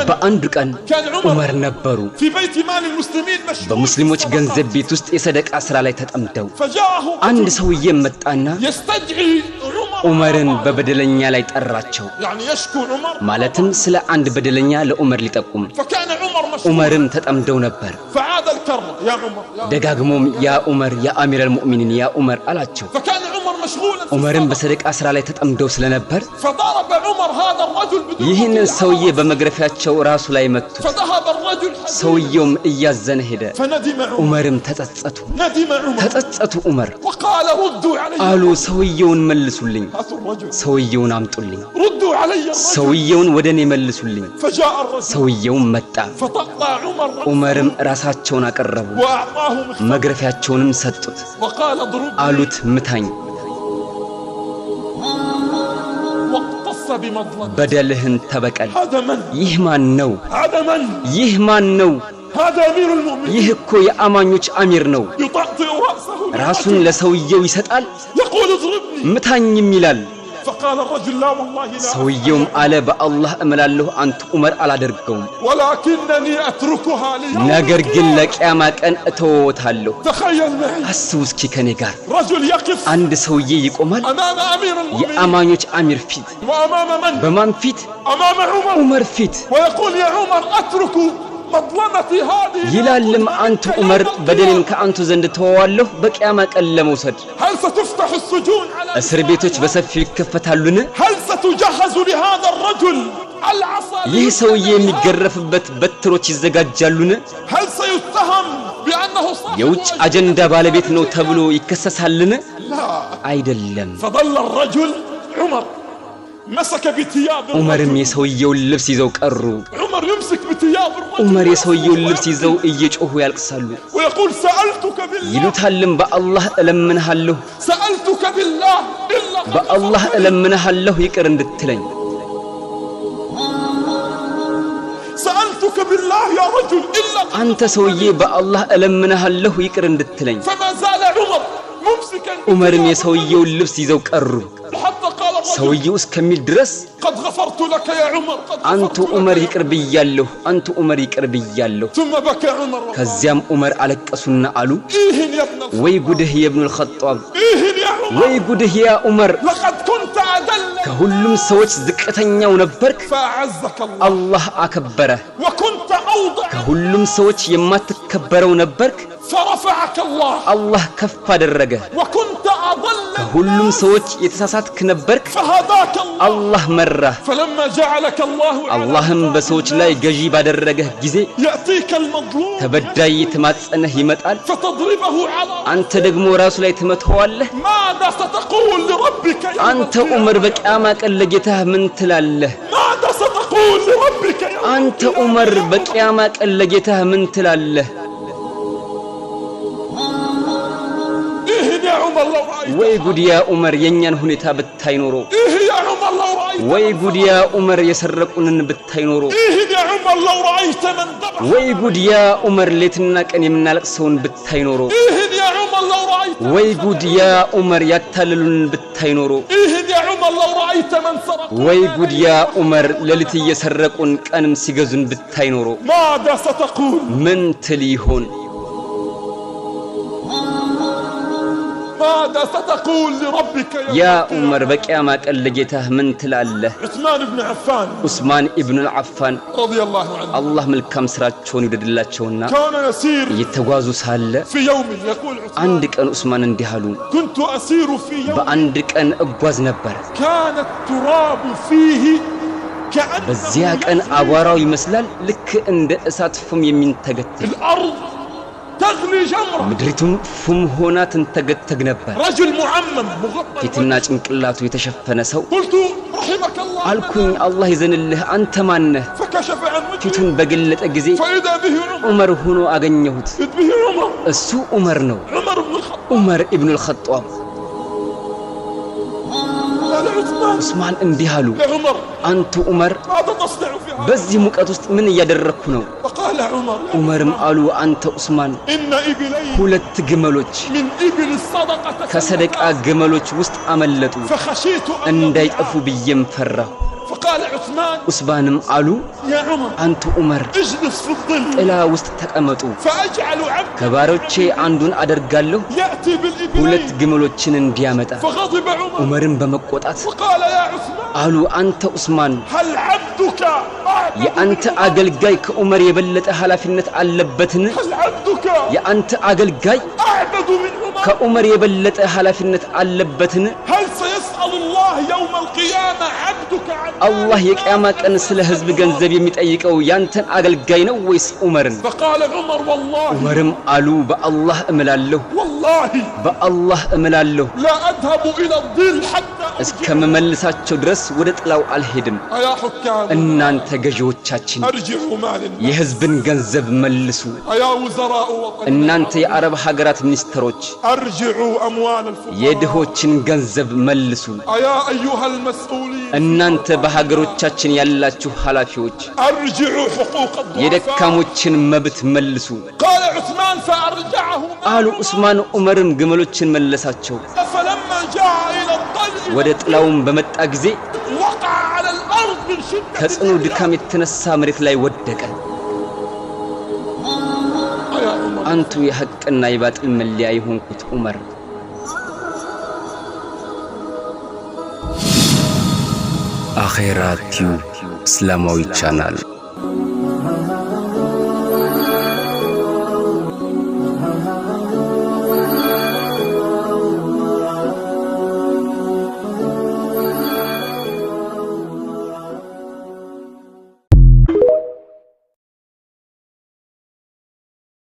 በአንድ ቀን ዑመር ነበሩ በሙስሊሞች ገንዘብ ቤት ውስጥ የሰደቃ ስራ ላይ ተጠምደው አንድ ሰውዬ መጣና ዑመርን በበደለኛ ላይ ጠራቸው ማለትም ስለ አንድ በደለኛ ለዑመር ሊጠቁም ዑመርም ተጠምደው ነበር ደጋግሞም ያ ዑመር ያ አሚረል ሙእሚኒን ያ ዑመር አላቸው ዑመርም በሰደቃ ስራ ላይ ተጠምደው ስለነበር ይህንን ሰውዬ በመግረፊያቸው ራሱ ላይ መቱ ሰውየውም እያዘነ ሄደ ዑመርም ተጸጸቱ ዑመር አሉ ሰውየውን መልሱልኝ ሰውየውን አምጡልኝ ሰውየውን ወደኔ መልሱልኝ ሰውየውም መጣ ዑመርም ራሳቸውን አቀረቡ መግረፊያቸውንም ሰጡት አሉት ምታኝ بدلهن تبكل يهمان نو يهمان نو يهكو يا أمانيوش أمير نو راسون لسويو يسأل يقول اضربني متاني ميلال فقال الرجل لا والله لا سويوم على الله أملاله أنت عمر على دركم ولكنني أتركها لي ناقر قلك يا ماك أن أتوتهالو تخيل معي أسوسكي كنيقار رجل يقف عند سويي يقومال أمام أمير المؤمنين يا أمانيوش أمير فيت وأمام من؟ بمان فيت أمام عمر فيت ويقول يا عمر أتركوا مظلمتي هذه يلالم أنت عمر بدلين كأنت زند توالله بك يا ماك ألا موسد هل ستفتح السجون على እስር ቤቶች በሰፊው ይከፈታሉን هل ستجهز لهذا الرجل العصا ይህ ሰውዬ የሚገረፍበት በትሮች ይዘጋጃሉን هل سيتهم بأنه صاحب የውጭ አጀንዳ ባለቤት ነው ተብሎ ይከሰሳልን لا አይደለም فظل الرجل عمر مسك بثياب ዑመርም የሰውየውን ልብስ ይዘው ቀሩ عمر يمسك بثياب الرجل ዑመር የሰውየውን ልብስ ይዘው እየጮሁ ያልቅሳሉ ويقول سألتك بالله ይሉታልም በአላህ እለምንሃለሁ سألتك بالله إلا በአላህ እለምንሃለሁ ይቅር እንድትለኝ سألتك بالله يا رجل إلا አንተ ሰውዬ በአላህ እለምንሃለሁ ይቅር እንድትለኝ فما زال عمر ممسكا ዑመርም የሰውየውን ልብስ ይዘው ቀሩ حتى قال الرجل ሰውየው እስከሚል ድረስ قد غفرت لك يا عمر አንተ ዑመር ይቅር ብያለሁ አንተ ዑመር ይቅር ብያለሁ ثم بكى عمر ከዚያም ዑመር አለቀሱና አሉ إيهن يا ابن ወይ ጉድህ የኢብኑ الخطاب إيهن يا عمر ወይ ጉድህ ያ ዑመር لقد كنت أدل ከሁሉም ሰዎች ዝቅተኛው ነበርክ فأعزك الله አላህ አከበረህ وكنت أوضع ከሁሉም ሰዎች የማትከበረው ነበርክ فرفعك الله አላህ ከፍ አደረገህ وكنت أضل ከሁሉም ሰዎች የተሳሳትክ ነበርክ فهداك الله አላህ መራህ فلما جعلك الله አላህም በሰዎች ላይ ገዢ ባደረገህ ጊዜ يأتيك المظلوم ተበዳይ ተማጸነህ ይመጣል فتضربه على አንተ ደግሞ ራሱ ላይ ትመተዋለህ ماذا ستقول لربك يوم አንተ ዑመር በቂያማ ቀን ለጌታህ ምን ትላለህ ماذا ستقول لربك يوم አንተ ዑመር በቂያማ ቀን ለጌታህ ምን ትላለህ إيه يا عمر لو رأيت ወይ ጉድ ያ ዑመር የኛን ሁኔታ ብታይ ኖሮ إيه يا عمر لو رأيت ወይ ጉድ ያ ዑመር የሰረቁንን ብታይ ኖሮ إيه يا عمر لو رأيت من ذبح ወይ ጉድ ያ ዑመር ሌትና ቀን የምናለቅሰውን ብታይ ኖሮ إيه يا عمر لو رأيت ወይ ጉድ ያ ዑመር ያታለሉንን ብታይ ኖሮ إيه يا عمر لو رأيت من سرق ወይ ጉድ ያ ዑመር ሌሊት እየሰረቁን ቀንም ሲገዙን ብታይ ኖሮ ماذا ستقول ምን ትል ይሆን ماذا ستقول لربك ያ ዑመር በቂያማ ቀን ለጌታህ ምን ትላለህ عثمان بن عفان ዑስማን ኢብኑ አልዓፋን رضي الله عنه አላህ መልካም ስራቸውን ይወደድላቸውና كان يسير እየተጓዙ ሳለ في يوم يقول عثمان አንድ ቀን ዑስማን እንዲህ አሉ كنت أسير في يوم በአንድ ቀን እጓዝ ነበር كان التراب فيه كأنه በዚያ ቀን አቧራው ይመስላል ልክ እንደ እሳት ፉም የሚንተገተግ الأرض تغلي جمرة ምድሪቱም ፉም ሆና ትንተገተግ ነበር رجل معمم مغطى ፊትና ጭንቅላቱ የተሸፈነ ሰው قلت رحمك الله አልኩኝ አላህ ይዘንልህ አንተ ማን ነህ فكشف عن وجهه ፊቱን በገለጠ ጊዜ فإذا به عمر ዑመር ሆኖ አገኘሁት إذ به عمر እሱ ዑመር ነው عمر بن الخطاب ዑመር ኢብኑ አልኸጧብ قال عثمان ዑስማን እንዲህ አሉ يا عمر አንተ ዑመር ماذا تصنع في هذا በዚህ ሙቀት ውስጥ ምን እያደረኩ ነው فقال عمر ዑመርም አሉ አንተ ዑስማን إن إبلين ሁለት ግመሎች من إبل الصدقة ከሰደቃ ግመሎች ውስጥ አመለጡ فخشيت أن እንዳይጠፉ ብዬም ፈራሁ فقال فقال عثمان ዑስማንም አሉ يا عمر አንተ ዑመር اجلس في الظل ጥላ ውስጥ ተቀመጡ فأجعل عبد ከባሮቼ አንዱን አደርጋለሁ يأتي ሁለት بالإبلين ግመሎችን እንዲያመጣ فغضب عمر ዑመርን በመቆጣት وقال يا عثمان አሉ አንተ ዑስማን هل عبدك أعبد የአንተ አገልጋይ ከዑመር የበለጠ ኃላፊነት አለበትን هل عبدك የአንተ አገልጋይ أعبد من عمر ከዑመር የበለጠ ኃላፊነት አለበትን هل سيسأل الله يوم القيامة عبدك عن አላህ የቂያማ ቀን ስለ ህዝብ ገንዘብ የሚጠይቀው ያንተን አገልጋይ ነው ወይስ ዑመርን فقال عمر والله ዑመርም አሉ በአላህ እምላለሁ والله በአላህ እምላለሁ لا أذهب إلى الظل حتى እስከመመልሳቸው ድረስ ወደ ጥላው አልሄድም يا حكام እናንተ ገዢዎቻችን أرجعوا مال الناس የህዝብን ገንዘብ መልሱ يا وزراء وطن እናንተ የአረብ ሀገራት ሚኒስትሮች أرجعوا أموال الفقراء የድሆችን ገንዘብ መልሱ يا أيها المسؤولين እናንተ በሀገሮቻችን ያላችሁ ኃላፊዎች أرجعوا حقوق الضعفاء የደካሞችን መብት መልሱ قال عثمان فأرجعه አሉ ዑስማን ዑመርም ግመሎችን መለሳቸው فلما جاء إلى الظل ወደ ጥላውም በመጣ ጊዜ وقع على الأرض من شدة ከጽኑ ድካም የተነሳ መሬት ላይ ወደቀ يا عمر አንቱ የሐቅና የባጥል መለያ የሆንኩት ዑመር አኺራ ቲዩብ እስላማዊ ቻናል